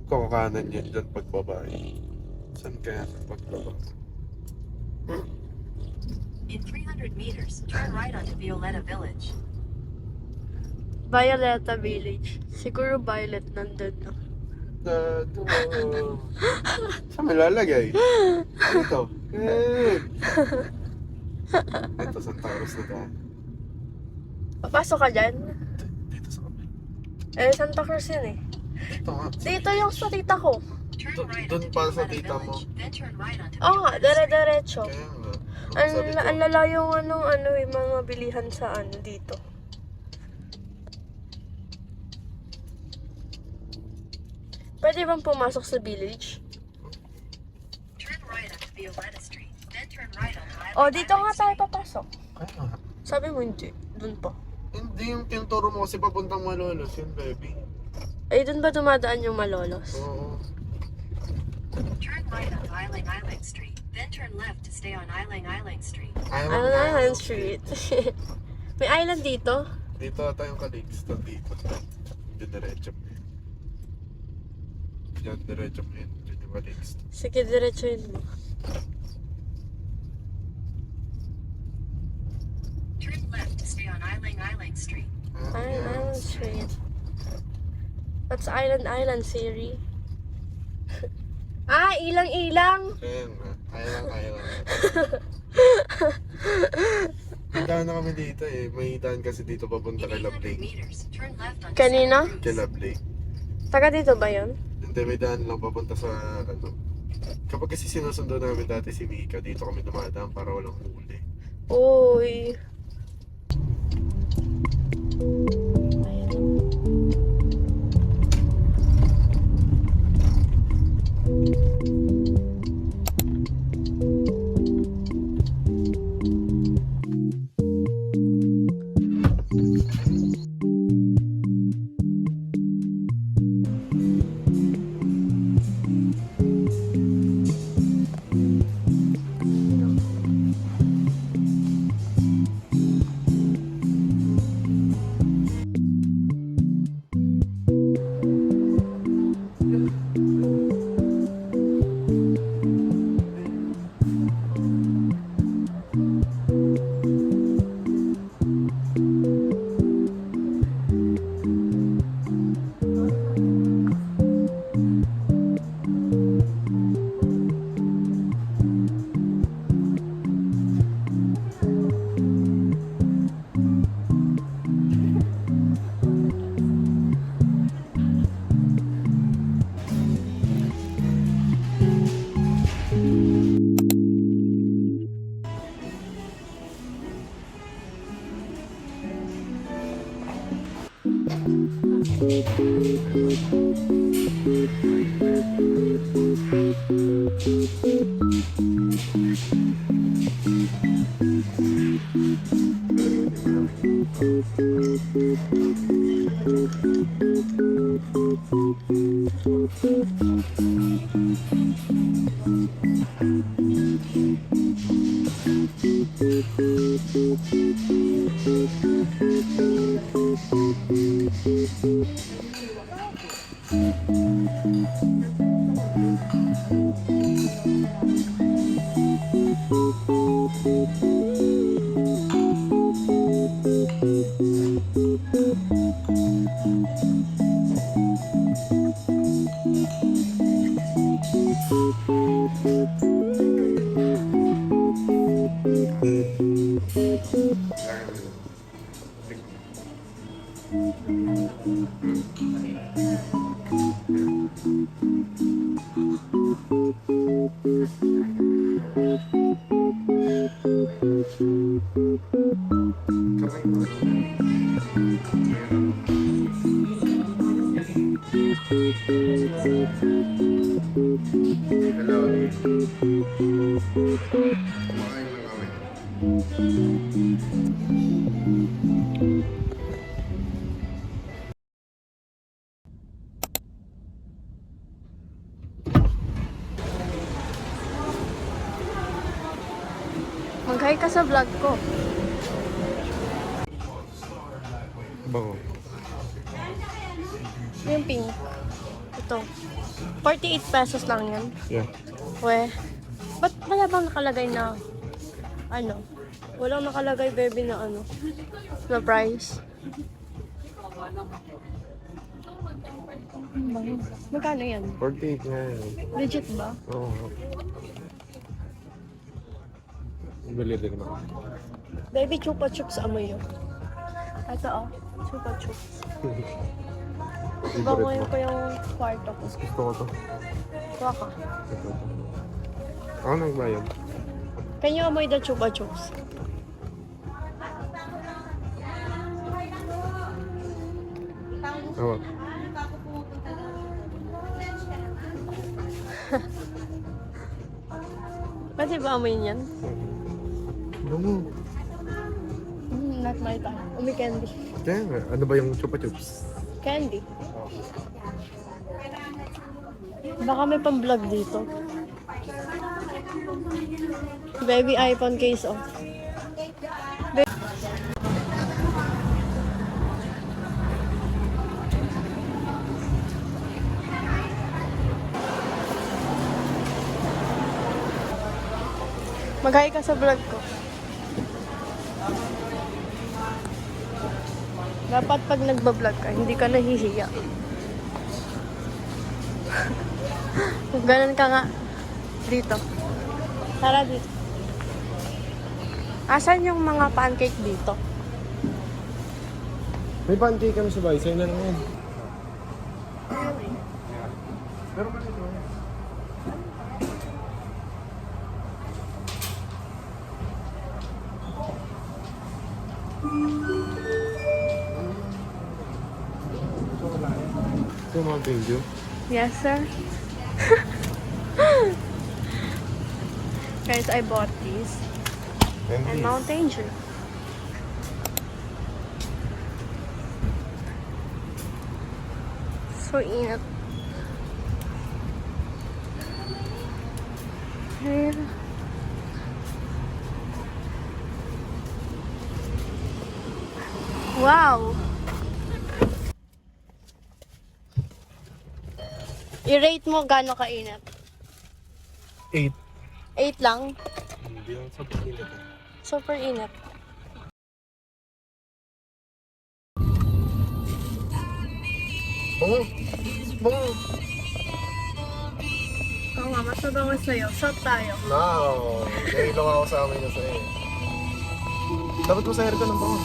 Kukukanan yan dyan pagbaba. Saan kaya pagbaba? In 300 meters, turn right onto Violeta Village. Violeta Village. Siguro Violet nandun, no? Dado. Saan may lalagay? Dito. Ito, Santa Cruz na daan. Papasok ka dyan? Dito sa kapil. Eh, Santa Cruz yun eh. Dito nga. Dito yung sa tita ko. Turn right Doon onto pa sa Violeta tita mo. Village, then turn right onto Oo nga, Violeta Street. dire-diretso. Kaya nga. Ang Sabi ko, lalayo yung mga bilihan sa dito. Pwede bang pumasok sa village? Turn right onto Violeta Street, then turn right onto O, Island dito nga Island tayo Street. papasok. Kaya nga. Sabi mo hindi. Dun pa. Hindi yung tinuturo mo kasi papuntang Malolos yun, baby. Ay, dun ba dumadaan yung Malolos? Oo. Turn right onto Island Island Street, then turn left to stay on Island Island Street. Island Street. May island dito? Dito tayong Calixto, dito. Diretso mo yun. Diyan, diretso mo yun. Diyan yung Calixto. Sige, diretsuhin mo. Turn left to stay on Island Island Street. Island Street. That's Island Siri. Ilang-ilang! Kaya nga. Aylang. May daan na kami dito eh. May daan kasi dito papunta In kay 800 Love Lake. meters, turn left onto Kanina? Santa Cruz. Kay Love Lake. Taga dito ba yun? Hindi, may daan lang papunta sa ano. Kapag kasi sinusundo namin dati si Mika, dito kami dumadaan para walang huli. Uy. Hello. Kumain lang kami. Mag-hi ka sa vlog ko. Bango. Yung pink. Ito. 48 pesos lang yan. Yeah. We. Ba't wala bang nakalagay na, ano? Walang nakalagay, baby, na ano? Na price. Magkano yan? 48 nga yan. Legit ba? Oo. Bili din ako. Baby, chupa chups amoy yun. Ito oh, chupa chups. Favorite Bangoyin mo. ko yung kwarto ko. Gusto ko to. Kuha ka. Ito. Ako nagbayad. Can you amoy the chupa chups? Awak. Pwede ba amoy yan? Bango. Not my time. Umi candy. Kaya nga, ano ba yung chupa chups? Candy. Baka may pang-vlog dito. Baby iPhone case off. Mag-hi ka sa vlog ko. Dapat pag nagbablog ka, hindi ka nahihiya. Kung ganun ka nga, dito. Tara dito. Asan yung mga pancake dito? May pancake kami sa bahay. Sa'yo na lang yan. Pero ganito. Ito Mountain Dew. Yes, sir. Guys, I bought these. And this. Mountain Dew. So init. Here. Wow! I-rate mo gaano kainit? 8. 8 lang? Hindi lang sa pagkilit. Super init. Bango! Bango! Oo nga, mas mabango sa'yo. Shot tayo. Now! Nahilong ako sa amin na sa'yo. Dapat mo sa aircon ng bango.